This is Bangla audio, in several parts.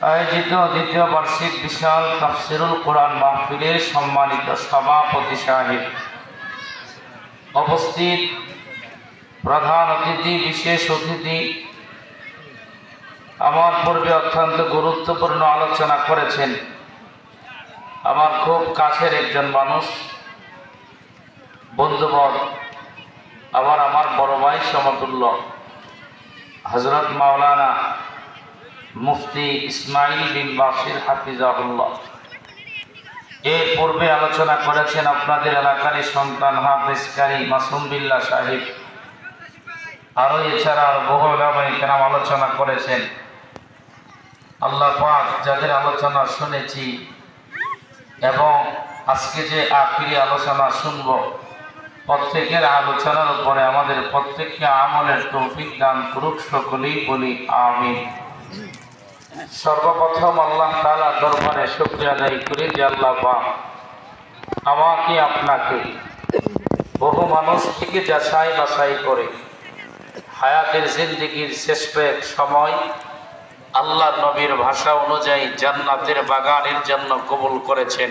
আয়োজিত দ্বিতীয় বার্ষিক বিশাল তাফসিরুল কোরআন মাহফিলের সম্মানিত সভাপতি সাহেব, উপস্থিত প্রধান অতিথি, বিশেষ অতিথি, আমার পূর্বে অত্যন্ত গুরুত্বপূর্ণ আলোচনা করেছেন আমার খুব কাছের একজন মানুষ, বন্ধুবর, আমার বড় ভাই সমতুল্য হযরত মাওলানা মুফতি ইসমাইল বিন বাশির হাফিজাহুল্লাহ। এর পূর্বে আলোচনা করেছেন আপনাদের এলাকারই সন্তান হাফেজ কারি মাসুম বিল্লাহ সাহেব। আরও এছাড়া বহু উলামায়ে কেরাম আলোচনা করেছেন। আল্লাহ পাক যাদের আলোচনা শুনেছি এবং আজকে যে আখিরি আলোচনা শুনব, প্রত্যেকের আলোচনার উপরে আমাদের প্রত্যেককে আমলের তৌফিক দান করুক, সকলেই বলি আমিন। সর্বপ্রথম আল্লাহ তাআলার দরবারে শুকরিয়া আদায় করি যে আল্লাহ পাক আমাকে আপনাকে বহু মানুষ থেকে যাচাই বাছাই করে হায়াতের জিন্দেগির শ্রেষ্ঠ এক সময় আল্লাহ নবীর ভাষা অনুযায়ী জান্নাতের বাগানের জন্য কবুল করেছেন।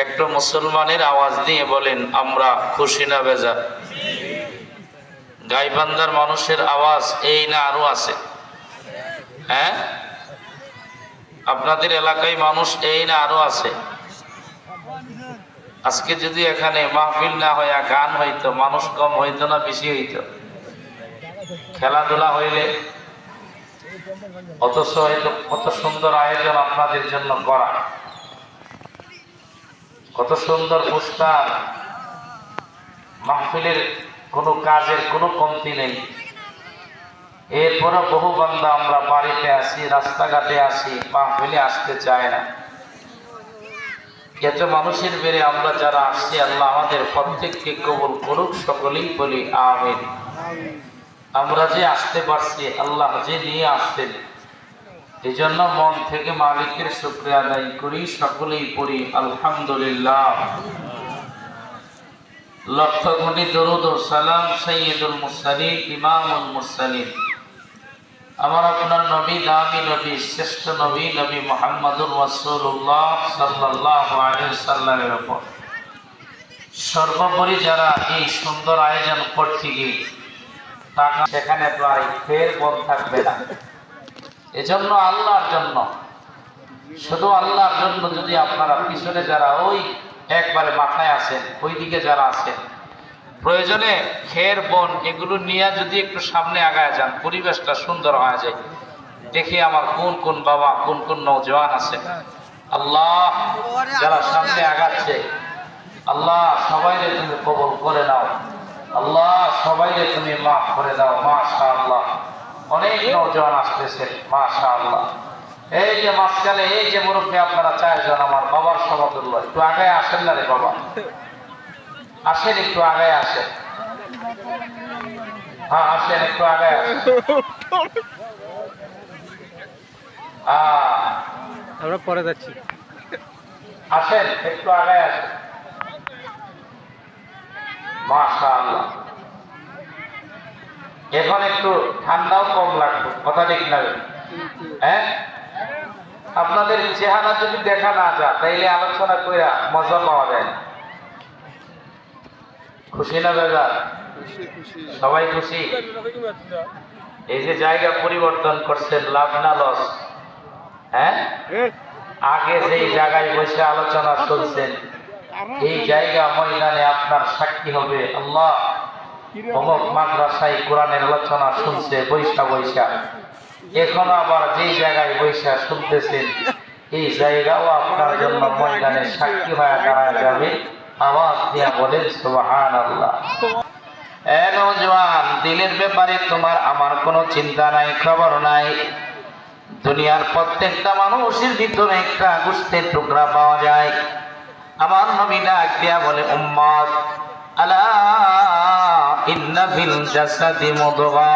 একটু মুসলমানের আওয়াজ দিয়ে বলেন, আমরা খুশি না বেজার? গাইবান্ধার মানুষের আওয়াজ এই না আরো আছে? হ্যাঁ, আপনাদের এলাকায় মানুষ এই না আরো আছে? আজকে যদি এখানে মাহফিল না হইয়া গান হইতো, মানুষ কম হইতো না বেশি হইতো? খেলাধুলা হইলে অথচ হয়তো কত সুন্দর আয়োজন আপনাদের জন্য করা, কত সুন্দর পোস্টার, মাহফিলের কোনো কাজের কোনো কমতি নেই। এরপরও বহু বান্দা আমরা বাড়িতে আসি, রাস্তাঘাটে আসি, মাহফিলে আসতে চায় না। এত মানুষের বেড়ে আমরা যারা আসছি, আল্লাহ আমাদের প্রত্যেককে কবুল করুক, সকলেই বলি আমিন। আমরা যে আসতে পারছি, আল্লাহ যে নিয়ে আসছেন, এই জন্য মন থেকে মালিকের শুকরিয়া আদায় করি, সকলেই পড়ি আলহামদুলিল্লাহ। লক্ষ কোটি দরুদ ও সালাম সাইয়্যিদুল মুরসালিন, ইমামুল মুরসালিন, আমার আপনার নবী, দামি নবী, শ্রেষ্ঠ নবী, নবী মুহাম্মদুর রাসূলুল্লাহ সাল্লাল্লাহু আলাইহি সাল্লামের উপর। সর্বোপরি যারা এই সুন্দর আয়োজন করতে গিয়ে টাকা সেখানে প্রায় ফের বন্ধ থাকবে না। এজন্য আল্লাহর জন্য, শুধু আল্লাহর জন্য যদি আপনারা পিছনে যারা ওই একবারে মাথায় আছেন, ওই দিকে যারা আছেন, প্রয়োজনে খের বন এগুলো নিয়ে যদি একটু সামনে আগায় যান, পরিবেশটা সুন্দর হয়ে যায়। দেখি আমার কোন কোন বাবা, কোন কোন নওজওয়ান আছে। আল্লাহ যারা সামনে আগাচ্ছে, আল্লাহ সবাইরে তুমি কবুল করে নাও, আল্লাহ সবাইরে তুমি মাফ করে দাও। মাশাআল্লাহ, অনেক নওজওয়ান আসতেছে, মাশাআল্লাহ। এই যে মাঝখানে এই যে মুরব্বী আপনারা চারজন, আমার বাবার সমতুল্য, একটু আগে আসেন না রে বাবা, আসেন একটু আগে আসেন। হ্যাঁ আসেন, একটু আগে আসেন। আমরা পরে যাচ্ছি, আসেন একটু আগে আসেন। মাশাআল্লাহ, এখন একটু ঠান্ডাও কম লাগবে, কথা ঠিক না? হ্যাঁ, আপনাদের চেহারা যদি দেখা না যায় তাইলে আলোচনা কইরা মজা পাওয়া যায় না। খুশি না বেজার? সবাই খুশি? এই যে জায়গা পরিবর্তন করছেন, লাভ না লস? হ্যাঁ, আগে যেই জায়গায় বসে আলোচনা শুনছেন, এই জায়গা ময়দানে আপনার সাক্ষী হবে, আল্লাহ অমুক মাদ্রাসায় কোরআনের আলোচনা শুনছে বৈশা বৈশা। এখন আবার যেই জায়গায় বৈশা শুনতেছেন, এই জায়গাও আপনার জন্য ময়দানে সাক্ষী হয়ে দাঁড়ায় যাবে। আওয়াজ দিয়া বলেন সুবহানাল্লাহ। এ নওজওয়ান, দিলের ব্যাপারে তোমার আমার কোনো চিন্তা নাই, খবর নাই। দুনিয়ার প্রত্যেকটা মানুষের ভিতরে একটা গোশতের টুকরা পাওয়া যায়। আমার নবী ডাক দিয়া বলে, উম্মত, আলা ইন্না ফিল জাসাদি মুদগা।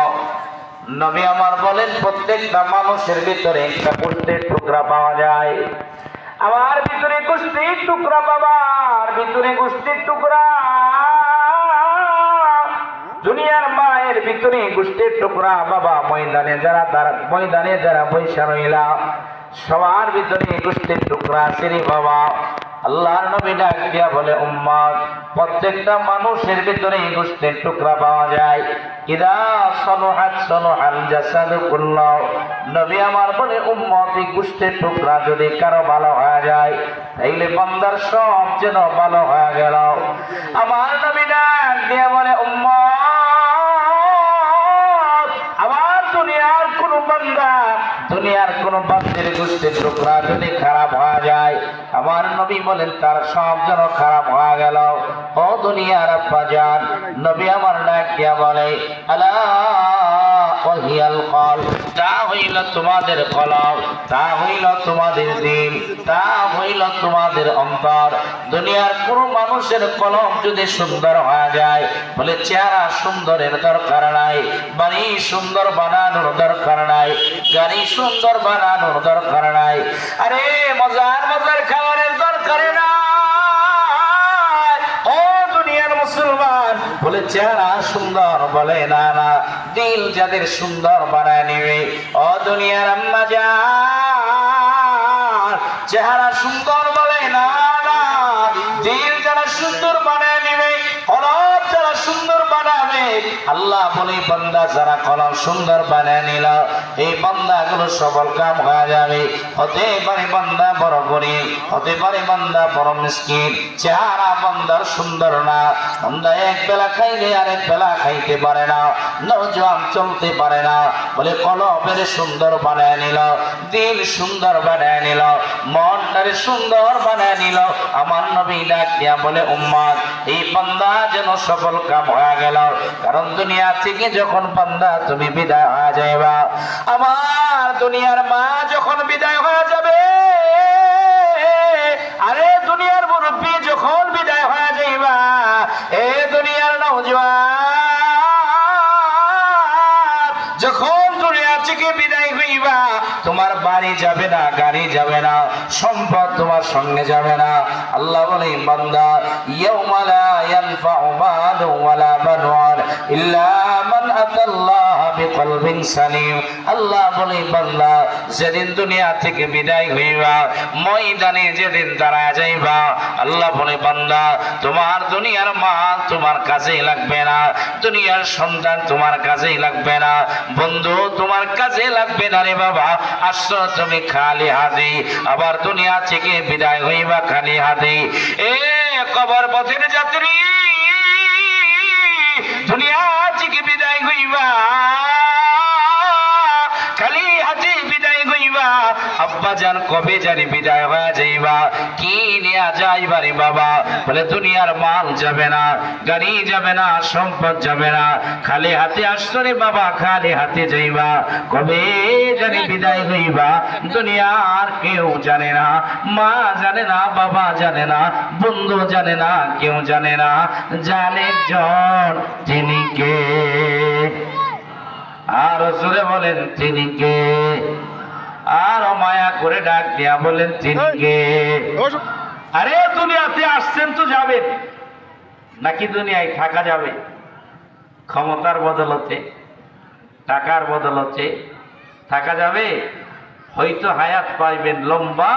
নবী আমার বলেন, প্রত্যেকটা মানুষের ভিতরে একটা গোশতের টুকরা পাওয়া যায়। আমার ভিতরে গোশতের টুকরা, বাবার ভিতরে গোশতের টুকরা, দুনিয়ার মায়ের ভিতরে গোশতের টুকরা। বাবা ময়দানে যারা বৈশা রইলা, সবার ভিতরে এই গোষ্ঠীর টুকরা আছে রে বাবা। আল্লাহর নবী ডাক দিয়া বলে, উম্মত, প্রত্যেকটা মানুষের ভিতরে এই গোষ্ঠীর টুকরা পাওয়া যায়। ইদা সলুহাত সলুহাল জাসাদু কুল্লাহু। নবী আমার বলে, উম্মত, এই গোষ্ঠীর টুকরা যদি কারো ভালো হয়ে যায় তাইলে বান্দার সব যেন ভালো হয়ে গেল। আমার নবী ডাক দিয়া বলে, উম্মত, আমার দুনিয়ার কোন বান্দা, দুনিয়ার কোন বান্দার গোষ্ঠীর টুকরা যদি খারাপ হয়ে যায়, আমার নবী বলেন তার সব যেন খারাপ হয়ে গেল। ও দুনিয়ার আব্বাজান, নবী আমার ডাক দিয়া বলে, আলা ওয়াহিয়াল কলব, তা হইল তোমাদের কলব, তা হইল তোমাদের দিল, তা হইল তোমাদের অন্তর। দুনিয়ার কোন মানুষের কলব যদি সুন্দর হয়ে যায়, বলে চেহারা সুন্দরের দরকার নাই, বাড়ি সুন্দর বানানোর দরকার নাই, গাড়ি সুন্দর বানানোর দরকার নাই, আরে মজার মজার খাবারের দরকার নাই। ও দুনিয়ার মুসলমান, বলে চেহারা সুন্দর, বলে না না, দিল যাদের সুন্দর বানায় নেবে। ও দুনিয়ার আম্মা জান, চেহারা সুন্দর বলে না না, দিল যারা সুন্দর বানায় নেবে, কলব যারা সুন্দর বানাবে। আল্লাহ বলে, বান্দা যারা কলব সুন্দর বানায় নিল, এই বান্দাগুলো সফল কাম হয়ে যাবে। হতে পারে বান্দা বড় গরিব, হতে পারে বান্দা বড় মিসকিন, চেহারা বান্দার সুন্দর না, বান্দা এক বেলা খাইলে আরেক বেলা খাইতে পারে না, নওজোয়ান চলতে পারে না, বলে কলবের সুন্দর বানায় নিল, দিল সুন্দর বানায় নিল, মনটারে সুন্দর বানায় নিল। আমার নবী ডাক দিয়া বলে, উম্মত, এই বান্দা যেন সফল কাম হয়ে গেল। কারণ দুনিয়া থেকে যখন বান্দা তুমি বিদায় হয়ে যাইবা, আমার দুনিয়ার মা যখন বিদায় হয়ে যাবে, আরে দুনিয়ার মুরব্বী যখন বিদায় হয়ে যাইবা, এ দুনিয়ার নওজোয়ান যখন দুনিয়া থেকে বিদায় হইবা, তোমার বাড়ি যাবে না, গাড়ি যাবে না, সম্পদ তোমার সঙ্গে যাবে না। আল্লাহ বলে, বান্দা, ইয়াউমা লা ইয়ানফাউ মালুন ওয়ালা বানুন ইল্লা মান আতাল্লাহ বিকলবিন সালিম। আল্লাহ বলে, বান্দা, যেদিন দুনিয়া থেকে বিদায় হইবা, ময়দানে যেদিন দাঁড়ায় যাইবা, আল্লাহ বলে, বান্দা, তোমার দুনিয়ার মা তোমার কাজেই লাগবে না, দুনিয়ার সন্তান তোমার কাজেই লাগবে না, বন্ধু তোমার কাজে লাগবে না রে বাবা। আসছো তুমি খালি হাতে, আবার দুনিয়া থেকে বিদায় হইবা খালি হাতে। এ কবর পথের যাত্রী, দুনিয়া থেকে বিদায় হইবা খালি হাতে বিদায় হইবা। আব্বা জান কবে জানি বিদায় হয়ে যাইবা, কি নিয়ে যাইবা রে বাবা? বলে দুনিয়ার মাল যাবে না, গাড়ি যাবে না, সম্পদ যাবে না, খালি হাতে আসছো রে বাবা, খালি হাতে যাইবা। কবে জানি বিদায় হইবা, দুনিয়ার কেউ জানে না, মা জানে না, বাবা জানে না, বন্ধু জানে না, কেউ জানে না, জানে জন তিনি কে। আর জোরে বলেন তিনি কে? আর মায়া করে ডাক দিয়া বলেন তিনি কে? আরে দুনিয়াতে আসছেন তো যাবেন, নাকি দুনিয়ায় থাকা যাবে? ক্ষমতার বদলতে, টাকার বদলতে থাকা যাবে? হয়তো হায়াত পাইবেন লম্বা,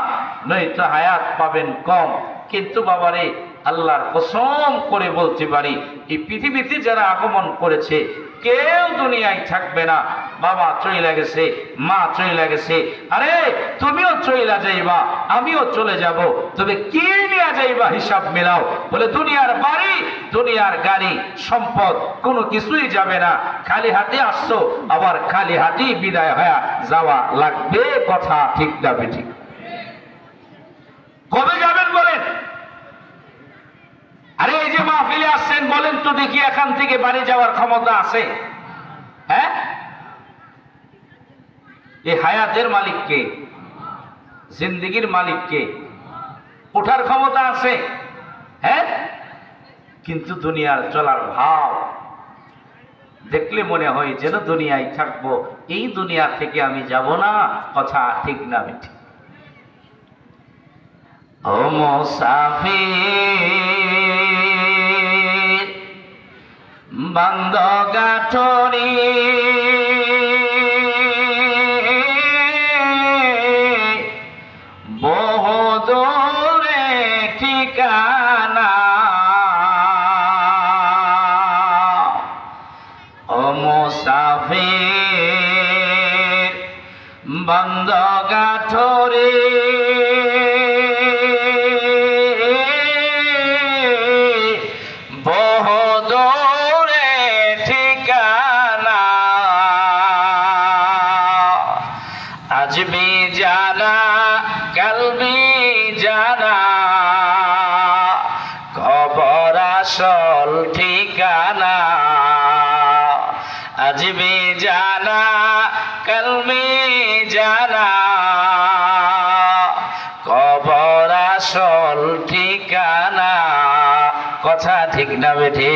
নয়তো হায়াত পাবেন কম। কিন্তু বাবারে, আল্লাহর কসম করে বলতে পারি, এই পৃথিবীতে যারা আগমন করেছে কেউ দুনিয়ায় থাকবে না। বাবা চইলা গেছে, মা চইলা গেছে, আরে তুমিও চইলা যাইবা, আমিও চলে যাব, তবে কি নিয়ে যাইবা হিসাব মিলাও। বলে দুনিয়ার বাড়ি, দুনিয়ার গাড়ি, সম্পদ কোনো কিছুই যাবে না। খালি হাতে আসছো, আবার খালি হাতেই বিদায় হয়ে যাওয়া লাগবে। কথা ঠিক যাবে? ঠিক। কবে যাবেন বলেন? আরে এই যে মাহফিলে আসছেন, বলেন তো দেখি এখান থেকে বাড়ি যাওয়ার ক্ষমতা আছে? হ্যাঁ, এই হায়াতের মালিক কে? জিন্দেগির মালিক কে? ওঠার ক্ষমতা আছে? হ্যাঁ, কিন্তু দুনিয়ার চলার ভাব দেখলে মনে হয় যেন দুনিয়ায় থাকবো, এই দুনিয়া থেকে আমি যাব না। কথা ঠিক না বেঠিক? ও মুসাফির বান্দ গাঠরি, বন্ধ গাঠরে বহুদূরে ঠিকানা আজ বি জানা কাল বি জানা কবর আসল ঠিকানা আজ বি জানা কাল বি জানা কবর আসল ঠিকানা কথা ঠিক না বেঠে